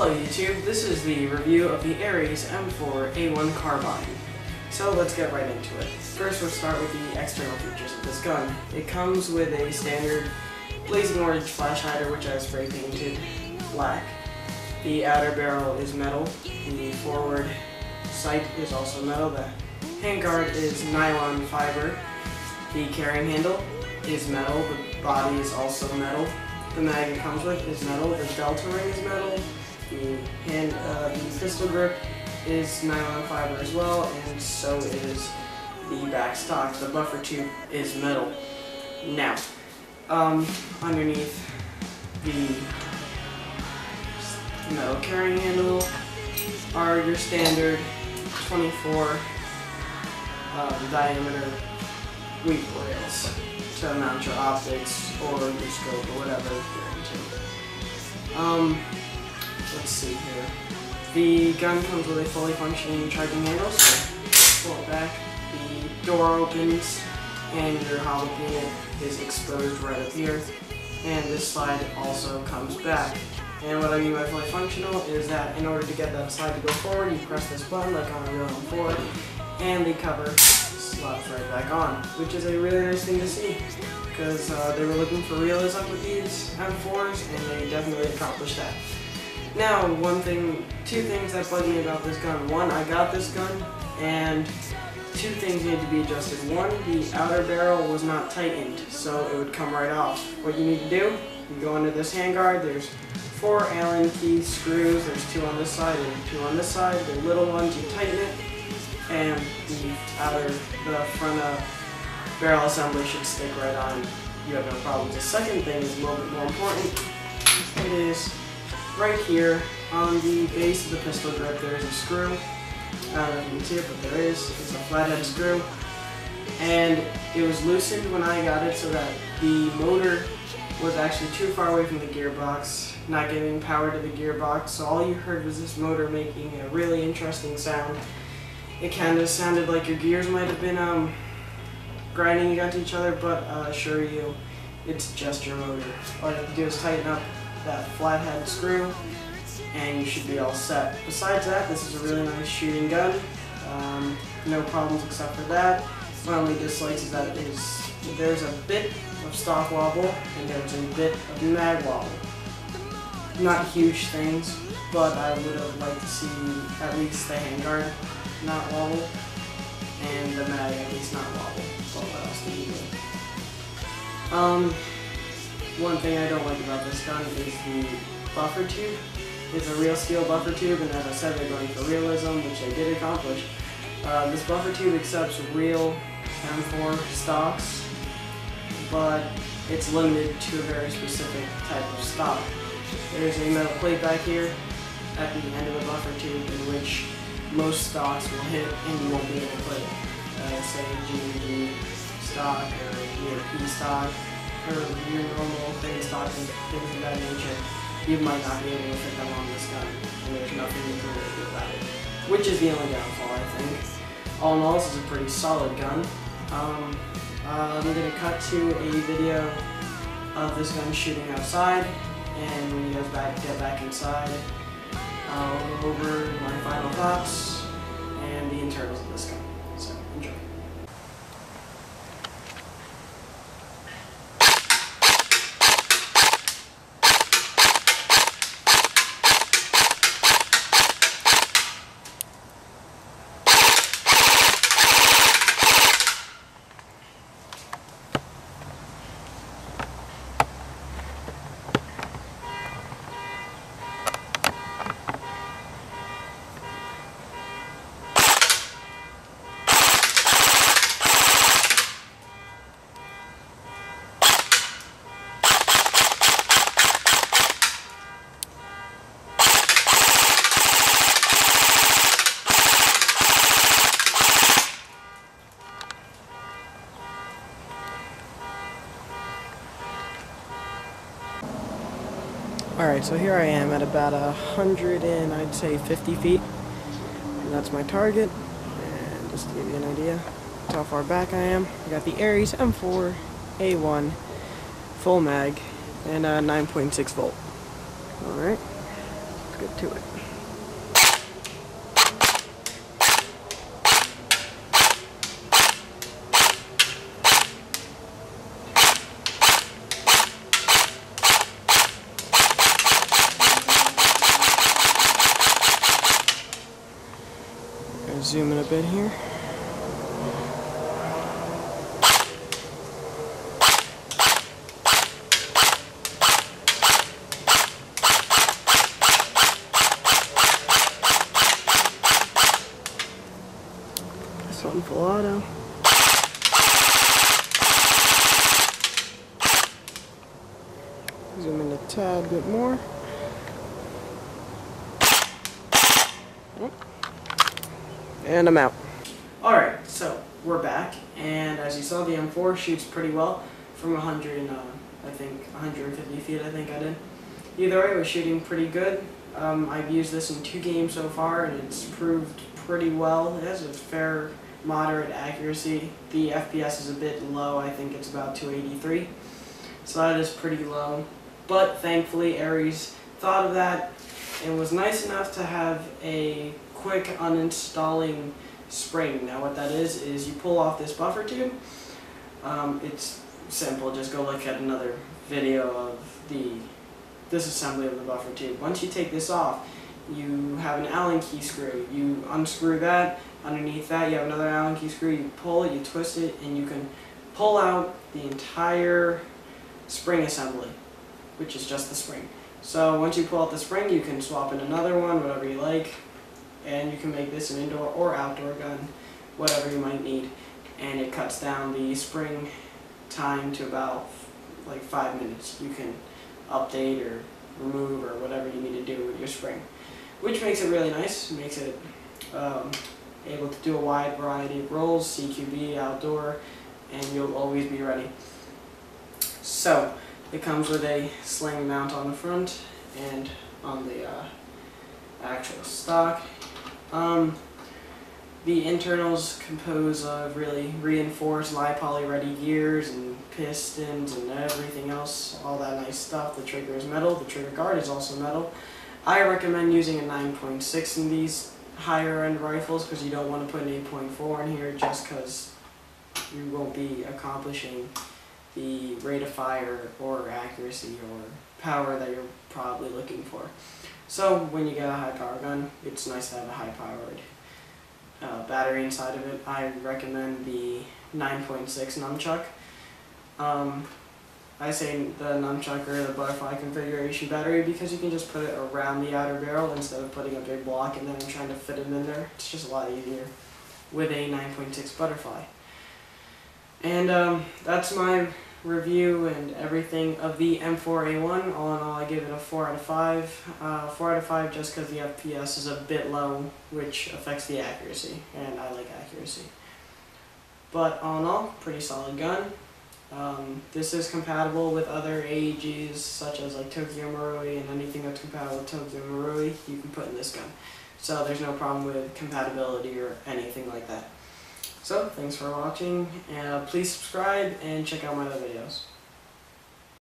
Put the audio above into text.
Hello YouTube, this is the review of the ARES M4A1 carbine. So let's get right into it. First we'll start with the external features of this gun. It comes with a standard blazing orange flash hider which I spray painted black. The outer barrel is metal, the forward sight is also metal, the handguard is nylon fiber, the carrying handle is metal, the body is also metal. The mag it comes with is metal, the delta ring is metal, the pistol grip is nylon fiber as well, and so is the back stock. The buffer tube is metal. Now, underneath the metal carrying handle are your standard 24 diameter weep rails to mount your optics or your scope or whatever you're into. Let's see here. The gun comes with a fully functioning charging handle, so pull it back, the door opens, and your hollow unit is exposed right up here, and this slide also comes back. And what I mean by fully functional is that in order to get that slide to go forward, you press this button like on a real M4, and the cover slots right back on, which is a really nice thing to see, because they were looking for realism with these M4s, and they definitely accomplished that. Now, two things that bug me about this gun. One, I got this gun, and two things need to be adjusted. One, the outer barrel was not tightened, so it would come right off. What you need to do, you go under this handguard, there's 4 Allen key screws, there's 2 on this side and 2 on this side. The little ones, you tighten it, and the front barrel assembly should stick right on. You have no problems. The second thing is a little bit more important. It is right here on the base of the pistol grip. There is a screw. I don't know if you can see it, but there is. It's a flathead screw. And it was loosened when I got it so that the motor was actually too far away from the gearbox, not giving power to the gearbox. So all you heard was this motor making a really interesting sound. It kind of sounded like your gears might have been grinding against each other, but I assure you, it's just your motor. All you have to do is tighten up that flathead screw, and you should be all set. Besides that, this is a really nice shooting gun. No problems except for that. My only dislikes is that there's a bit of stock wobble and there's a bit of mag wobble. Not huge things, but I would have liked to see at least the handguard not wobble and the mag at least not wobble. But what else do you do? One thing I don't like about this gun is the buffer tube. It's a real steel buffer tube, and as I said, they're going for realism, which they did accomplish. This buffer tube accepts real M4 stocks, but it's limited to a very specific type of stock. There's a metal plate back here at the end of the buffer tube in which most stocks will hit, and you won't be able to put say GD stock or P stock or your normal thing stock and things of that nature. You might not be able to fit them on this gun, and there's nothing you can really do about it, which is the only downfall, I think. All in all, this is a pretty solid gun. I'm going to cut to a video of this gun shooting outside, and when you guys get back inside, I'll go over my final thoughts and the internals of this gun. So, enjoy. Alright, so here I am at about 100 and I'd say 50 feet. And that's my target. And just to give you an idea of how far back I am, I got the ARES M4A1 full mag and 9.6 volt. Alright, let's get to it. Zoom in a bit here. This one full auto. Zoom in a tad bit more. And I'm out. Alright, so we're back, and as you saw, the M4 shoots pretty well from 150 feet, I think I did. Either way, we're shooting pretty good. I've used this in 2 games so far, and it's proved pretty well. It has a fair, moderate accuracy. The FPS is a bit low, I think it's about 283, so that is pretty low. But thankfully, ARES thought of that and was nice enough to have a quick uninstalling spring. Now what that is you pull off this buffer tube. It's simple, just go look at another video of the disassembly of the buffer tube. Once you take this off, you have an Allen key screw. You unscrew that, underneath that you have another Allen key screw, you pull it, you twist it, and you can pull out the entire spring assembly, which is just the spring. So once you pull out the spring, you can swap in another one, whatever you like, and you can make this an indoor or outdoor gun, whatever you might need. And it cuts down the spring time to about like 5 minutes. You can update or remove or whatever you need to do with your spring, which makes it really nice. It makes it able to do a wide variety of roles, CQB, outdoor, and you'll always be ready. So it comes with a sling mount on the front and on the actual stock. The internals compose of really reinforced lipoly ready gears and pistons and everything else, all that nice stuff. The trigger is metal, the trigger guard is also metal. I recommend using a 9.6 in these higher end rifles because you don't want to put an 8.4 in here just because you won't be accomplishing the rate of fire or accuracy or power that you're probably looking for. So when you get a high power gun, it's nice to have a high powered battery inside of it. I recommend the 9.6 nunchuck. I say the nunchuck or the butterfly configuration battery because you can just put it around the outer barrel instead of putting a big block and then trying to fit it in there. It's just a lot easier with a 9.6 butterfly. And that's my review and everything of the M4A1. All in all, I give it a 4 out of 5. 4 out of 5 just because the FPS is a bit low, which affects the accuracy, and I like accuracy. But all in all, pretty solid gun. This is compatible with other AEGs such as like Tokyo Marui, and anything that's compatible with Tokyo Marui you can put in this gun. So there's no problem with compatibility or anything like that. So, thanks for watching, and please subscribe and check out my other videos.